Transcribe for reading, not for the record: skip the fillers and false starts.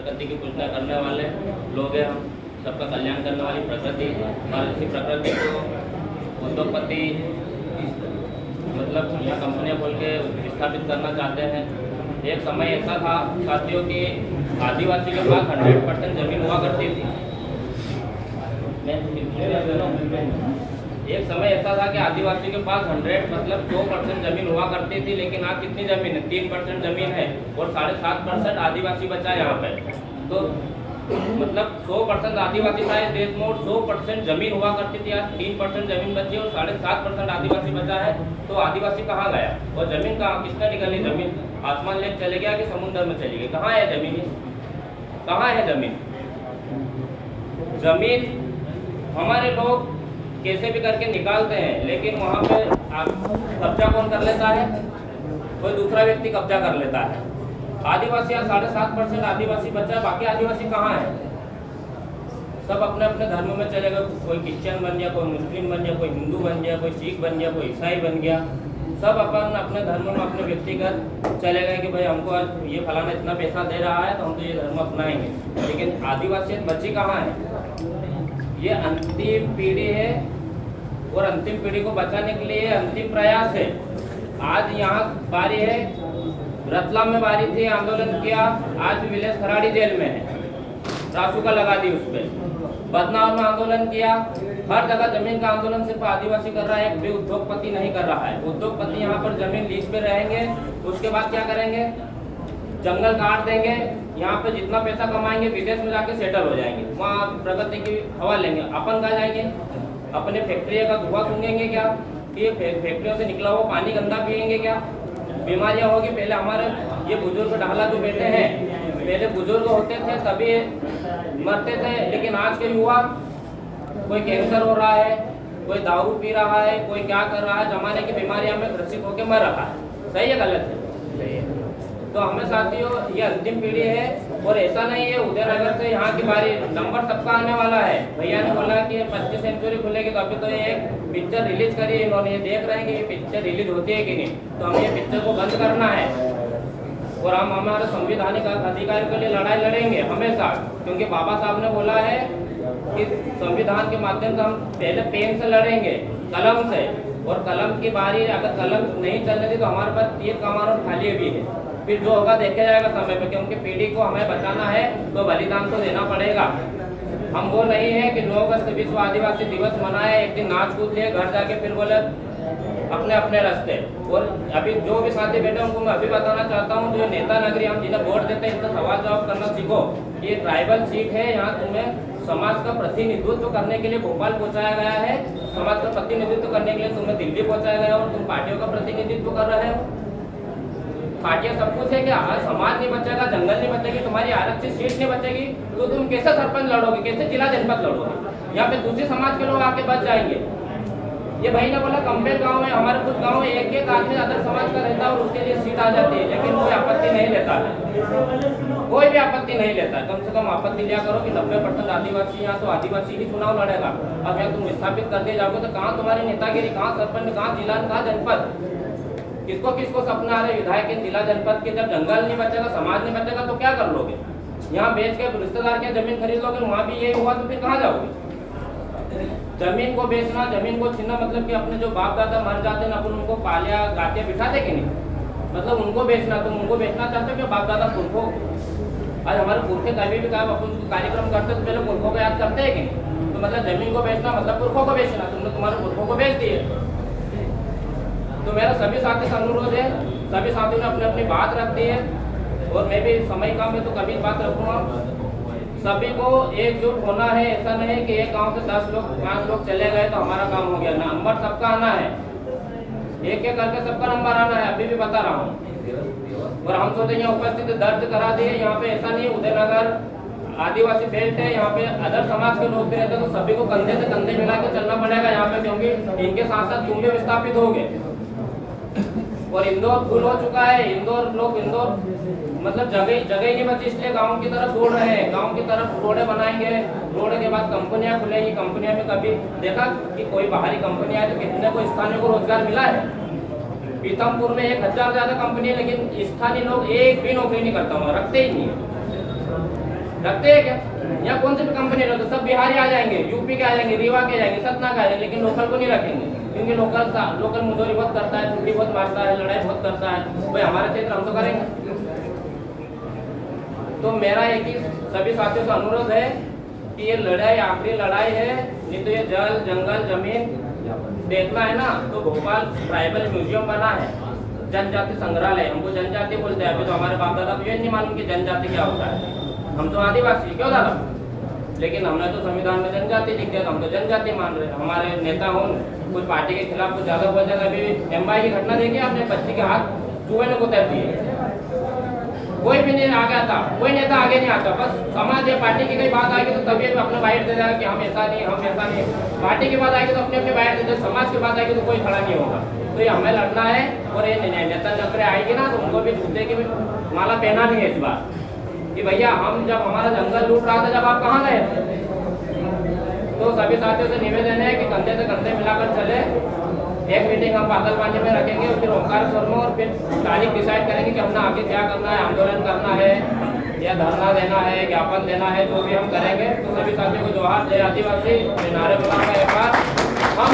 प्रकृति की पूजा करने वाले लोग हैं, हम सबका कल्याण करने वाली प्रकृति, और इसी प्रकृति को उद्योगपति मतलब यहाँ कंपनियाँ खोल के स्थापित करना चाहते हैं। एक समय ऐसा था साथियों कि आदिवासी के पास 100% जमीन हुआ करती थी। एक समय ऐसा था कि आदिवासी के पास 100% जमीन हुआ करती थी, लेकिन आज कितनी जमीन है? 3% जमीन है और 7.5% आदिवासी बचा है यहाँ पे। तो मतलब 100% आदिवासी था इस देश में और 100% जमीन हुआ करती थी। आज 3% जमीन बची और 7.5% आदिवासी बचा है। तो आदिवासी कहाँ गया? और जमीन कहाँ, किसने निकाली? जमीन आसमान लेक चले गया कि समुद्र में चली गई? कहाँ है जमीन? कहाँ है जमीन? जमीन हमारे लोग कैसे भी करके निकालते हैं, लेकिन वहाँ पे कब्जा कौन कर लेता है? कोई दूसरा व्यक्ति कब्जा कर लेता है। आदिवासी यहाँ 7.5% आदिवासी बचा है, बाकी आदिवासी कहाँ है? सब अपने अपने धर्म में चले गए। कोई क्रिश्चियन बन गया, कोई मुस्लिम बन गया, कोई हिंदू बन गया, कोई सिख बन गया, कोई ईसाई बन गया। सब अपन अपने धर्म में अपने व्यक्तिगत चले गए कि भाई हमको आज ये फलाना इतना पैसा दे रहा है तो हम तो ये धर्म अपनाएंगे। लेकिन आदिवासियत बची कहाँ है? ये अंतिम पीढ़ी है और अंतिम पीढ़ी को बचाने के लिए अंतिम प्रयास है। आज यहाँ बारी है, रतलाम में बारी थी, आंदोलन किया, आज भी विलेज खराड़ी जेल में है, रासुका लगा दी उस पर। बदनाम में आंदोलन किया, हर जगह जमीन का आंदोलन सिर्फ आदिवासी कर रहा है, एक भी उद्योगपति नहीं कर रहा है। उद्योगपति यहाँ पर जमीन लीज पे रहेंगे, उसके बाद क्या करेंगे? जंगल काट देंगे, यहाँ पे जितना पैसा कमाएंगे विदेश में जाके सेटल हो जाएंगे, वहाँ प्रकृति की हवा लेंगे। अपन कहाँ जाएंगे? अपने फैक्ट्री का धुआं सूंघेंगे क्या? कि फैक्ट्रियों से निकला हुआ पानी गंदा पिएंगे क्या? बीमारियाँ होगी। पहले हमारे ये बुजुर्ग ढाला जो बैठे हैं, पहले बुजुर्ग होते थे तभी मरते थे, लेकिन आज के युवा कोई कैंसर हो रहा है, कोई दारू पी रहा है, कोई क्या कर रहा है, जमाने की बीमारियों में ग्रसित होकर मर रहा है। सही है गलत है? तो हमें साथियों ये अंतिम पीढ़ी है और ऐसा नहीं है उदयनगर से यहाँ की बारी, नंबर सबका आने वाला है। भैया ने बोला कि 25 सेंचुरी खुलेगी, तो अभी तो ये एक पिक्चर रिलीज करी है इन्होंने, ये देख रहे हैं कि ये पिक्चर रिलीज होती है कि नहीं। तो हमें ये पिक्चर को बंद करना है और हम हमारे संविधानिक अधिकार के लिए लड़ाई लड़ेंगे हमेशा, क्योंकि बाबा साहब ने बोला है कि संविधान के माध्यम से हम पहले पेन से लड़ेंगे, कलम से, और कलम की बारी अगर कलम नहीं चलने दी तो हमारे पास तीर कमान और थाली भी है। फिर जो होगा देखा जाएगा समय पे, क्योंकि पीढ़ी को हमें बचाना है तो बलिदान तो देना पड़ेगा। हम वो नहीं है कि 9 अगस्त विश्व आदिवासी दिवस मनाए, एक दिन नाच कूद लिए, घर जाके फिर बोले अपने अपने रास्ते। और अभी जो भी साथी बैठे उनको मैं अभी बताना चाहता हूँ, जो नेता नगरी हम जिन्हें वोट देते हैं इनसे सवाल जवाब करना सीखो। ये ट्राइबल सीट है, यहाँ तुम्हें समाज का प्रतिनिधित्व करने के लिए भोपाल पहुँचाया गया है, समाज का प्रतिनिधित्व करने के लिए तुम्हें दिल्ली पहुँचाया गया और तुम पार्टियों का प्रतिनिधित्व कर रहे हो। पार्टियां सब कुछ है कि समाज नहीं बचेगा, जंगल नहीं बचेगी, तुम्हारी आरक्षित सीट नहीं बचेगी, तो तुम कैसे सरपंच लड़ोगे, कैसे जिला जनपद लड़ोगे? यहाँ पे दूसरे समाज के लोग आके बच जाएंगे। ये भाई ने बोला कंपेल गांव में, हमारे कुछ गांव में एक आदमी अदर समाज का रहता है और उसके लिए सीट आ जाती है, लेकिन कोई आपत्ति नहीं लेता है, कोई भी आपत्ति नहीं लेता है। कम से कम आपत्ति लिया करो कि 90% आदिवासी यहाँ, तो आदिवासी ही चुनाव लड़ेगा। अब यहाँ तुम स्थापित कर दिए जाओगे तो कहाँ तुम्हारी नेतागिरी, कहाँ सरपंच, कहाँ जिला, कहाँ जनपद? किसको किसको सपना आ रहे विधायक जिला जनपद के? जब जंगल नहीं बचेगा, समाज नहीं बचेगा तो क्या कर लोगे? यहाँ बेच के रिश्तेदार के जमीन खरीद लोगे, वहाँ भी यही हुआ तो फिर कहाँ जाओगे? जमीन को बेचना, जमीन को छीनना, मतलब कि अपने जो बाप दादा मर जाते हैं अपन उनको पालिया गाते बिठाते कि नहीं, मतलब उनको बेचना। तुम उनको बेचना चाहते हो कि बाप दादा पुरखों? आज हमारे पुरखे कभी भी कहा अपन कार्यक्रम करते तो पहले पुरखों को याद करते हैं कि नहीं? तो मतलब जमीन को बेचना मतलब पुरखों को बेचना, तुमने तुम्हारे पुरखों को बेच दिए। तो मेरा सभी साथी से अनुरोध है, सभी साथियों ने अपनी अपनी बात रख दी है और मैं भी समय कम है तो कभी बात रखूँगा। सभी को एकजुट होना है, ऐसा नहीं है कि एक गांव से 10 लोग 5 लोग चले गए तो हमारा काम हो गया। नंबर सबका आना है, एक एक करके सबका नंबर आना है, अभी भी बता रहा हूँ। और हम सोचते यहाँ उपस्थित दर्ज करा दिए, यहाँ पे ऐसा नहीं, उदयनगर आदिवासी बेल्ट है, यहाँ पे अदर समाज के लोग भी रहते हैं, तो सभी को कंधे से कंधे मिला के चलना पड़ेगा यहाँ पे, क्योंकि इनके साथ साथ तुम भी विस्थापित होगे। और इंदौर फुल हो चुका है, इंदौर मतलब जगह ही नहीं बची, इसलिए गांव की तरफ दौड़ रहे हैं, गांव की तरफ रोडें बनाएंगे, रोड के बाद कंपनियां खुलेंगी। कंपनियां में कभी देखा कि कोई बाहरी कंपनी आए तो कितने को स्थानीय को रोजगार मिला है? पीतमपुर में 1000 ज्यादा कंपनी है, लेकिन स्थानीय लोग एक भी नौकरी नहीं करता हूँ, रखते ही नहीं है। रखते हैं क्या? या कौन सी भी कंपनी रखते, सब बिहारी आ जाएंगे, यूपी के आ जाएंगे, रीवा के आ जाएंगे, सतना के आ जाएंगे, लेकिन लोकल को नहीं रखेंगे, क्योंकि लोकल मजदूरी बहुत करता है, छुट्टी बहुत मारता है, लड़ाई बहुत करता है। भाई हमारे क्षेत्र हम तो करेंगे। तो मेरा एक ही सभी साथियों से अनुरोध है कि ये लड़ाई आखिरी लड़ाई है, नहीं तो ये जल जंगल जमीन देखना है ना, तो भोपाल ट्राइबल म्यूजियम बना है, जनजाति संग्रहालय, हमको जनजाति बोलते हैं। अभी तो हमारे बाप दादा को ये नहीं मालूम कि जनजाति क्या होता है, हम तो आदिवासी, क्यों दादा? लेकिन हमने तो संविधान में जनजाति लिख दिया, तो हम तो जनजाति मान रहे। हमारे नेता हो कुछ पार्टी के खिलाफ कुछ ज्यादा बोल जाता। अभी एम्बाई की घटना देखी आपने, बच्ची के हाथ चूहे ने कुतर दिए, कोई भी नहीं आ गया था, कोई नेता आगे नहीं आता। बस समाज या पार्टी की कोई बात आएगी तो तभी अपने बाइट दे देगा कि हम ऐसा नहीं, हम ऐसा नहीं। पार्टी की बात आएगी तो अपने अपने बाइट दे दे, समाज की बात आएगी तो कोई खड़ा नहीं होगा। तो ये हमें लड़ना है। और ये नेता नकरे आएगी ना, तो उनको भी जूते की माला पहना नहीं है इस बार कि भैया हम जब हमारा जंगल लूट रहा था, जब आप कहाँ गए थे? तो सभी साथियों से निवेदन है कि कंधे से कंधे मिलाकर चले। एक मीटिंग हम पागल पानी में रखेंगे, फिर ओंकार स्वर में, और फिर तारीख डिसाइड करेंगे कि हमने आगे क्या करना है, आंदोलन करना है या धरना देना है, ज्ञापन देना है, जो भी हम करेंगे। तो सभी साथियों को जोहार, जय आदिवासी, नारे बुलाकर एक बार हम